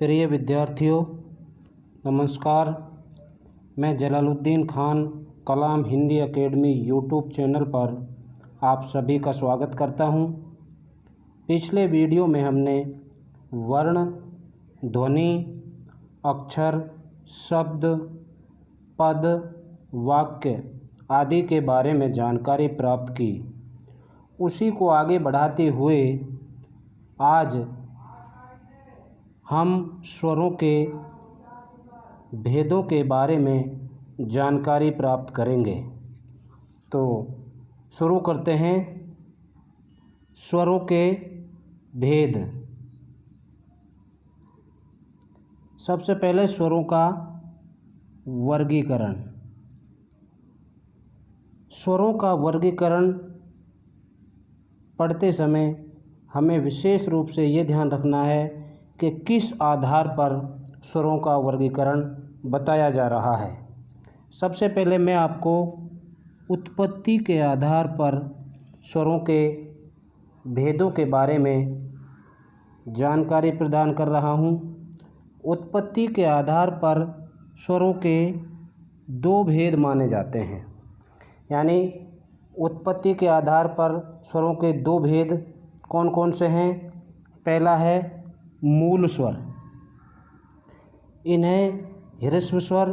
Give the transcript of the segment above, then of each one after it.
प्रिय विद्यार्थियों, नमस्कार। मैं जलालुद्दीन खान कलाम हिंदी एकेडमी यूट्यूब चैनल पर आप सभी का स्वागत करता हूं। पिछले वीडियो में हमने वर्ण, ध्वनि, अक्षर, शब्द, पद, वाक्य आदि के बारे में जानकारी प्राप्त की। उसी को आगे बढ़ाते हुए आज हम स्वरों के भेदों के बारे में जानकारी प्राप्त करेंगे। तो शुरू करते हैं। स्वरों के भेद। सबसे पहले स्वरों का वर्गीकरण। स्वरों का वर्गीकरण पढ़ते समय हमें विशेष रूप से ये ध्यान रखना है कि किस आधार पर स्वरों का वर्गीकरण बताया जा रहा है। सबसे पहले मैं आपको उत्पत्ति के आधार पर स्वरों के भेदों के बारे में जानकारी प्रदान कर रहा हूँ। उत्पत्ति के आधार पर स्वरों के दो भेद माने जाते हैं, यानी उत्पत्ति के आधार पर स्वरों के दो भेद कौन कौन से हैं। पहला है मूल स्वर। इन्हें ह्रस्व स्वर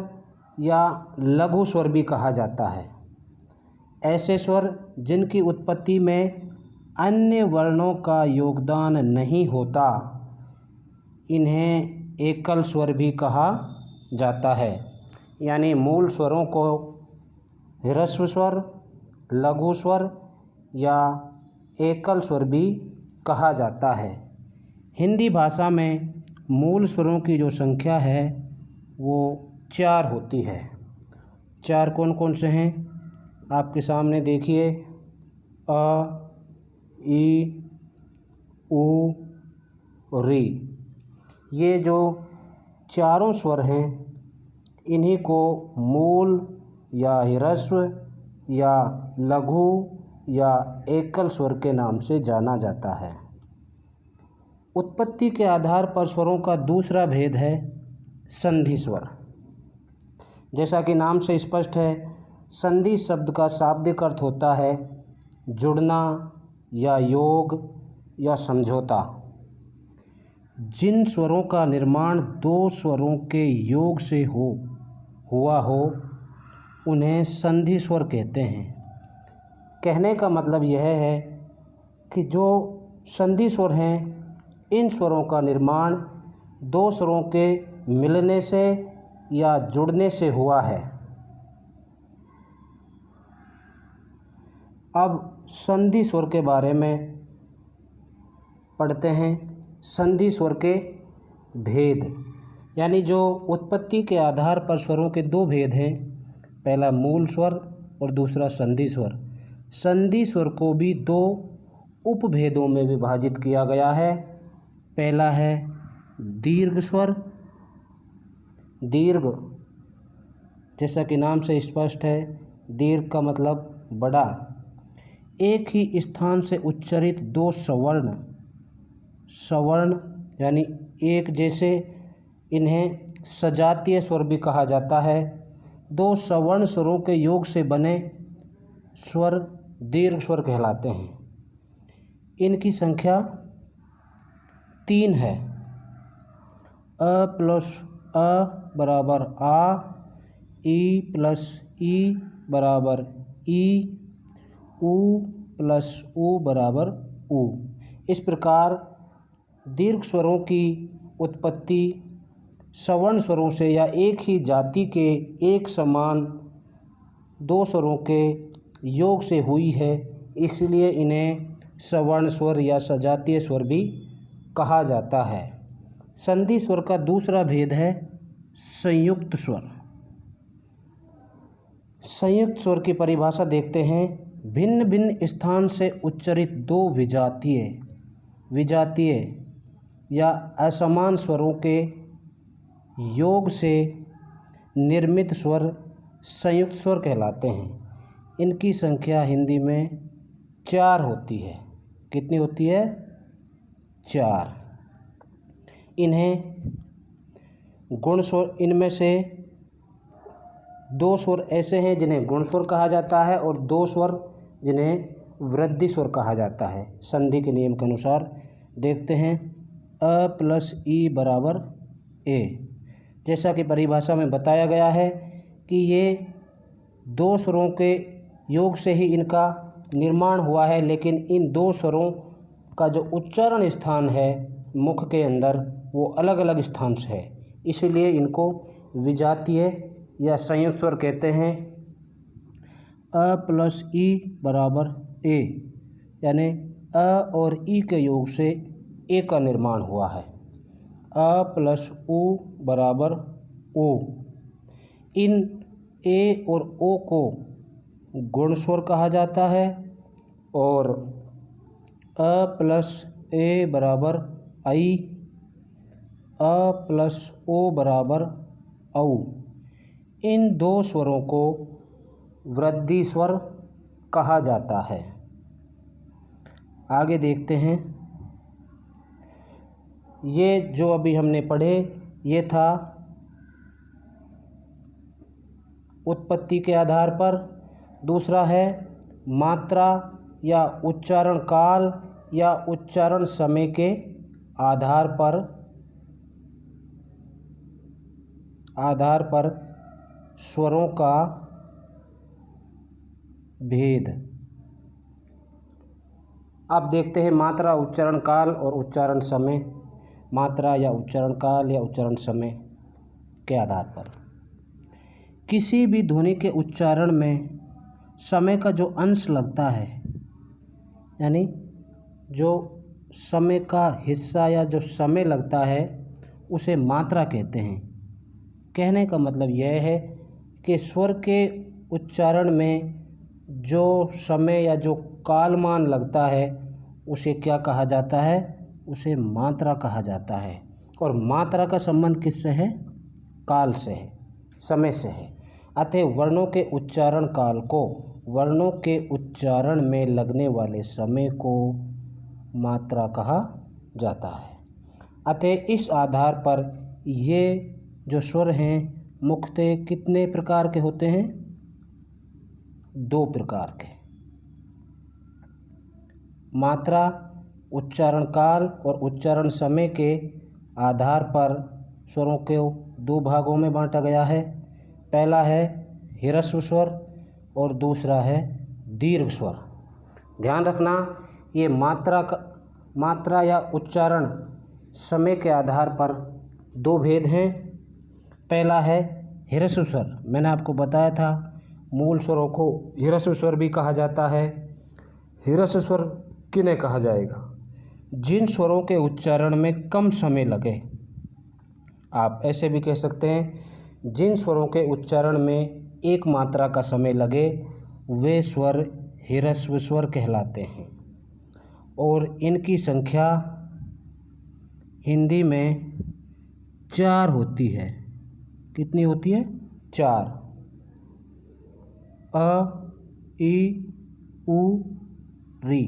या लघु स्वर भी कहा जाता है। ऐसे स्वर जिनकी उत्पत्ति में अन्य वर्णों का योगदान नहीं होता, इन्हें एकल स्वर भी कहा जाता है। यानी मूल स्वरों को ह्रस्व स्वर, लघु स्वर या एकल स्वर भी कहा जाता है। हिंदी भाषा में मूल स्वरों की जो संख्या है वो 4 होती है। 4 कौन कौन से हैं आपके सामने देखिए। अ, ई, उ, री। ये जो चारों स्वर हैं इन्हीं को मूल या ह्रस्व या लघु या एकल स्वर के नाम से जाना जाता है। उत्पत्ति के आधार पर स्वरों का दूसरा भेद है संधि स्वर। जैसा कि नाम से स्पष्ट है, संधि शब्द का शाब्दिक अर्थ होता है जुड़ना या योग या समझौता। जिन स्वरों का निर्माण दो स्वरों के योग से हुआ हो उन्हें संधि स्वर कहते हैं। कहने का मतलब यह है कि जो संधि स्वर हैं, इन स्वरों का निर्माण दो स्वरों के मिलने से या जुड़ने से हुआ है। अब संधि स्वर के बारे में पढ़ते हैं। संधि स्वर के भेद, यानी जो उत्पत्ति के आधार पर स्वरों के दो भेद हैं, पहला मूल स्वर और दूसरा संधि स्वर। संधि स्वर को भी दो उपभेदों में विभाजित किया गया है। पहला है दीर्घ स्वर। दीर्घ, जैसा कि नाम से स्पष्ट है, दीर्घ का मतलब बड़ा। एक ही स्थान से उच्चारित दो सवर्ण यानी एक जैसे, इन्हें सजातीय स्वर भी कहा जाता है। दो सवर्ण स्वरों के योग से बने स्वर दीर्घ स्वर कहलाते हैं। इनकी संख्या 3 है। अ प्लस अ बराबर आ, ई प्लस ई बराबर ई, उ प्लस उ बराबर उ। इस प्रकार दीर्घ स्वरों की उत्पत्ति सवर्ण स्वरों से या एक ही जाति के एक समान दो स्वरों के योग से हुई है, इसलिए इन्हें सवर्ण स्वर या सजातीय स्वर भी कहा जाता है। संधि स्वर का दूसरा भेद है संयुक्त स्वर। संयुक्त स्वर की परिभाषा देखते हैं। भिन्न भिन्न स्थान से उच्चारित दो विजातीय या असमान स्वरों के योग से निर्मित स्वर संयुक्त स्वर कहलाते हैं। इनकी संख्या हिंदी में 4 होती है। कितनी होती है? 4। इन्हें गुण स्वर, इनमें से 2 स्वर ऐसे हैं जिन्हें गुण स्वर कहा जाता है और 2 स्वर जिन्हें वृद्धि स्वर कहा जाता है। संधि के नियम के अनुसार देखते हैं, अ प्लस ई बराबर ए। जैसा कि परिभाषा में बताया गया है कि ये 2 स्वरों के योग से ही इनका निर्माण हुआ है, लेकिन इन 2 स्वरों का जो उच्चारण स्थान है मुख के अंदर वो अलग अलग स्थान से है, इसलिए इनको विजातीय या संयुक्त स्वर कहते हैं। अ प्लस ई बराबर ए, यानी अ और ई के योग से ए का निर्माण हुआ है। अ प्लस उ बराबर ओ। इन ए और ओ को गुण स्वर कहा जाता है और अ प्लस ए बराबर आई, अ प्लस ओ बराबर औ। इन 2 स्वरों को वृद्धि स्वर कहा जाता है। आगे देखते हैं, ये जो अभी हमने पढ़े ये था उत्पत्ति के आधार पर। दूसरा है मात्रा या उच्चारण काल या उच्चारण समय के आधार पर स्वरों का भेद। अब देखते हैं मात्रा, उच्चारण काल और उच्चारण समय। मात्रा या उच्चारण काल या उच्चारण समय के आधार पर किसी भी ध्वनि के उच्चारण में समय का जो अंश लगता है, यानी जो समय का हिस्सा या जो समय लगता है उसे मात्रा कहते हैं। कहने का मतलब यह है कि स्वर के उच्चारण में जो समय या जो कालमान लगता है उसे क्या कहा जाता है? उसे मात्रा कहा जाता है। और मात्रा का संबंध किससे है? काल से है, समय से है। अतः वर्णों के उच्चारण काल को, वर्णों के उच्चारण में लगने वाले समय को मात्रा कहा जाता है। अतः इस आधार पर ये जो स्वर हैं मुख्यतः कितने प्रकार के होते हैं? 2 प्रकार के। मात्रा, उच्चारण काल और उच्चारण समय के आधार पर स्वरों को 2 भागों में बांटा गया है। पहला है ह्रस्व स्वर और दूसरा है दीर्घ स्वर। ध्यान रखना, ये मात्रा या उच्चारण समय के आधार पर 2 भेद हैं। पहला है ह्रस्व स्वर। मैंने आपको बताया था मूल स्वरों को ह्रस्व स्वर भी कहा जाता है। ह्रस्व स्वर किन्हें कहा जाएगा? जिन स्वरों के उच्चारण में कम समय लगे। आप ऐसे भी कह सकते हैं जिन स्वरों के उच्चारण में एक मात्रा का समय लगे वे स्वर ह्रस्व स्वर कहलाते हैं। और इनकी संख्या हिंदी में 4 होती है। कितनी होती है? 4। अ, ई, उ, री,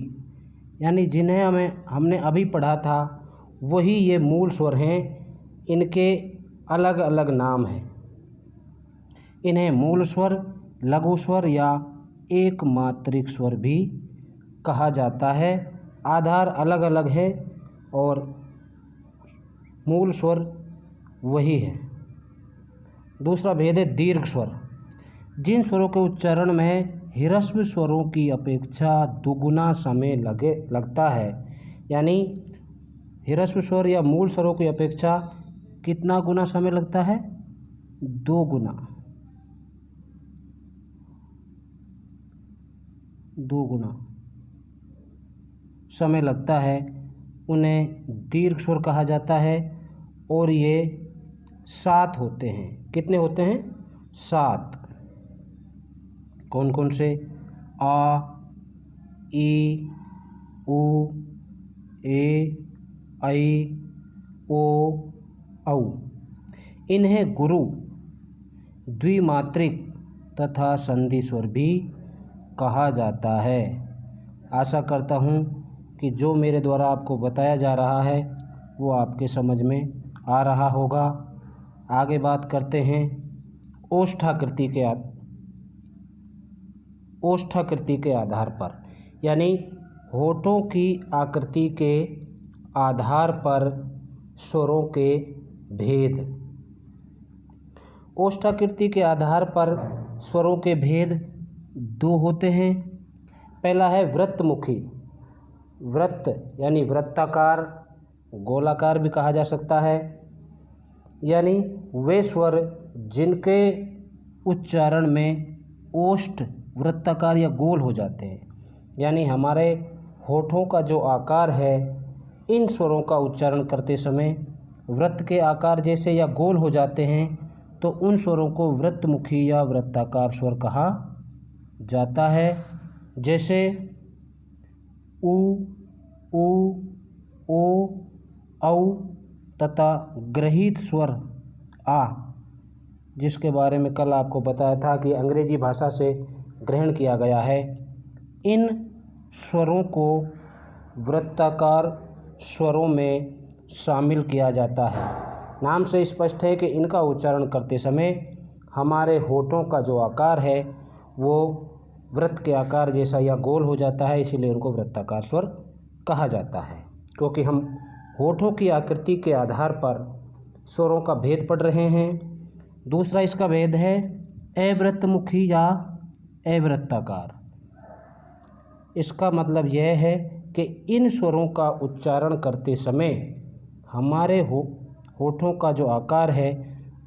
यानी जिन्हें हमने अभी पढ़ा था वही ये मूल स्वर हैं। इनके अलग अलग नाम हैं। इन्हें मूल स्वर, लघु स्वर या एक मात्रिक स्वर भी कहा जाता है। आधार अलग अलग है और मूल स्वर वही है। दूसरा भेद है दीर्घ स्वर। जिन स्वरों के उच्चारण में ह्रस्व स्वरों की अपेक्षा दुगुना समय लगता है, यानी ह्रस्व स्वर या मूल स्वरों की अपेक्षा कितना गुना समय लगता है? 2 गुना। 2 गुना समय लगता है, उन्हें दीर्घ स्वर कहा जाता है। और ये 7 होते हैं। कितने होते हैं? 7। कौन कौन से? आ, ई, उ, ए, ऐ, ओ, औ। इन्हें गुरु, द्विमात्रिक तथा संधि स्वर भी कहा जाता है। आशा करता हूँ कि जो मेरे द्वारा आपको बताया जा रहा है वो आपके समझ में आ रहा होगा। आगे बात करते हैं ओष्ठाकृति के आधार पर, यानी होठों की आकृति के आधार पर स्वरों के भेद। ओष्ठाकृति के आधार पर स्वरों के भेद दो होते हैं। पहला है वृत्तमुखी। वृत्त यानी वृत्ताकार, गोलाकार भी कहा जा सकता है, यानी वे स्वर जिनके उच्चारण में ओष्ठ वृत्ताकार या गोल हो जाते हैं, यानी हमारे होठों का जो आकार है इन स्वरों का उच्चारण करते समय वृत्त के आकार जैसे या गोल हो जाते हैं, तो उन स्वरों को वृत्तमुखी या वृत्ताकार स्वर कहा जाता है। जैसे उ, ओ, औ तथा ग्रहित स्वर आ, जिसके बारे में कल आपको बताया था कि अंग्रेजी भाषा से ग्रहण किया गया है। इन स्वरों को वृत्ताकार स्वरों में शामिल किया जाता है। नाम से स्पष्ट है कि इनका उच्चारण करते समय हमारे होठों का जो आकार है वो वृत्त के आकार जैसा या गोल हो जाता है, इसीलिए उनको वृत्ताकार स्वर कहा जाता है। क्योंकि हम होठों की आकृति के आधार पर स्वरों का भेद पढ़ रहे हैं। दूसरा इसका भेद है अवृत्तमुखी या अवृत्ताकार। इसका मतलब यह है कि इन स्वरों का उच्चारण करते समय हमारे होठों का जो आकार है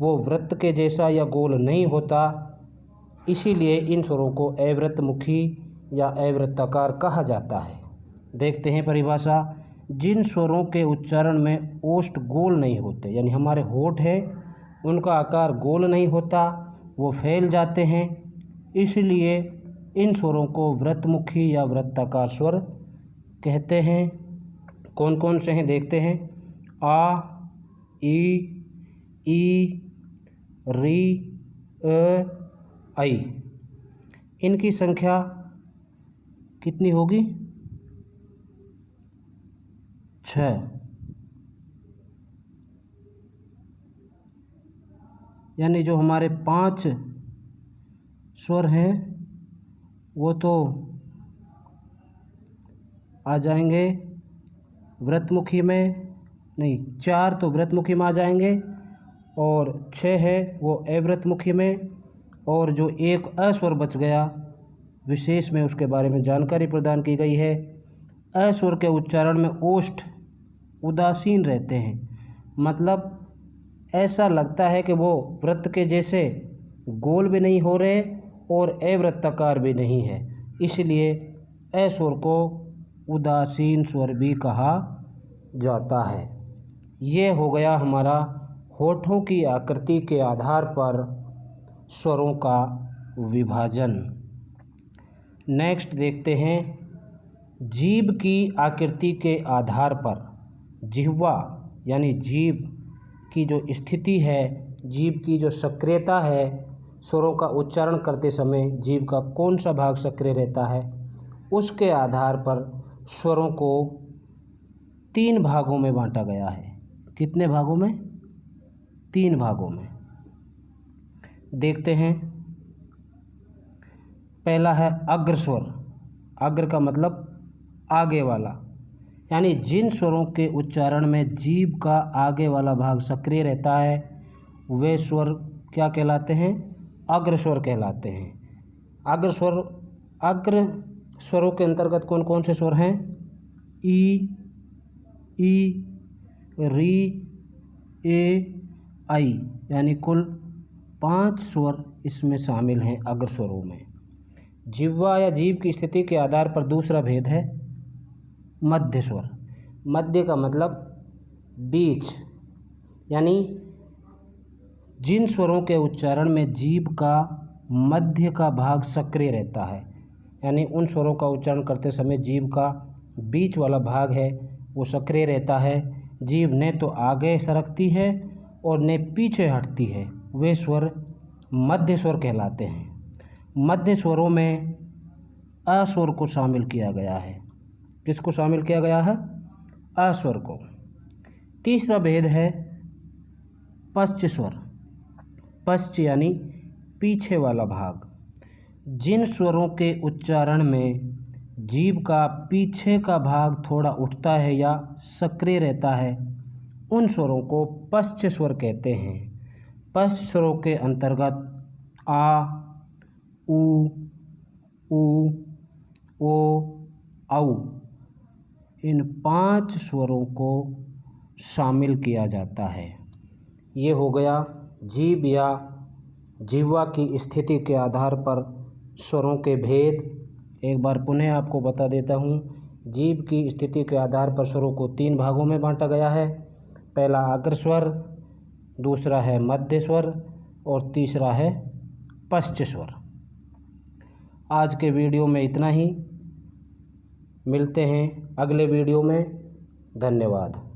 वो वृत्त के जैसा या गोल नहीं होता, इसीलिए इन स्वरों को अवृत्तमुखी या अवृत्ताकार कहा जाता है। देखते हैं परिभाषा। जिन स्वरों के उच्चारण में ओष्ठ गोल नहीं होते, यानी हमारे होठ है उनका आकार गोल नहीं होता, वो फैल जाते हैं, इसलिए इन स्वरों को वृत्तमुखी या वृत्ताकार स्वर कहते हैं। कौन कौन से हैं देखते हैं। आ, ई, री, आई। इनकी संख्या कितनी होगी? 6। यानी जो हमारे 5 स्वर हैं वो तो आ जाएंगे वृत्तमुखी में, नहीं 4 तो वृत्तमुखी में आ जाएंगे और 6 है वो अवृत्तमुखी में, और जो एक अस्वर बच गया विशेष में उसके बारे में जानकारी प्रदान की गई है। अस्वर के उच्चारण में ओष्ठ उदासीन रहते हैं, मतलब ऐसा लगता है कि वो वृत्त के जैसे गोल भी नहीं हो रहे और अवृत्ताकार भी नहीं है, इसलिए अस्वर को उदासीन स्वर भी कहा जाता है। ये हो गया हमारा होठों की आकृति के आधार पर स्वरों का विभाजन। नेक्स्ट देखते हैं जीभ की आकृति के आधार पर जिह्वा यानी जीभ की जो स्थिति है, जीभ की जो सक्रियता है, स्वरों का उच्चारण करते समय जीभ का कौन सा भाग सक्रिय रहता है, उसके आधार पर स्वरों को 3 भागों में बांटा गया है। कितने भागों में? 3 भागों में। देखते हैं। पहला है अग्रस्वर। अग्र का मतलब आगे वाला, यानी जिन स्वरों के उच्चारण में जीभ का आगे वाला भाग सक्रिय रहता है वे स्वर क्या कहलाते हैं? अग्रस्वर कहलाते हैं। अग्र स्वरों के अंतर्गत कौन कौन से स्वर हैं? ई, री, ए, आई, यानी कुल 5 स्वर इसमें शामिल हैं अग्र स्वरों में। जिह्वा या जीभ की स्थिति के आधार पर दूसरा भेद है मध्य स्वर। मध्य का मतलब बीच, यानी जिन स्वरों के उच्चारण में जीभ का मध्य का भाग सक्रिय रहता है, यानी उन स्वरों का उच्चारण करते समय जीभ का बीच वाला भाग है वो सक्रिय रहता है। जीभ ने तो आगे सरकती है और ने पीछे हटती है, वे स्वर मध्य स्वर कहलाते हैं। मध्य स्वरों में अस्वर को शामिल किया गया है। किसको शामिल किया गया है? अस्वर को। तीसरा भेद है पश्च स्वर। पश्च यानी पीछे वाला भाग। जिन स्वरों के उच्चारण में जीभ का पीछे का भाग थोड़ा उठता है या सक्रिय रहता है उन स्वरों को पश्च स्वर कहते हैं। पश्च स्वरों के अंतर्गत आ, उ, ओ, औ इन 5 स्वरों को शामिल किया जाता है। ये हो गया जीभ या जिह्वा की स्थिति के आधार पर स्वरों के भेद। एक बार पुनः आपको बता देता हूँ। जीभ की स्थिति के आधार पर स्वरों को 3 भागों में बांटा गया है। पहला अग्र स्वर, दूसरा है मध्य स्वर और तीसरा है पश्च स्वर। आज के वीडियो में इतना ही। मिलते हैं अगले वीडियो में। धन्यवाद।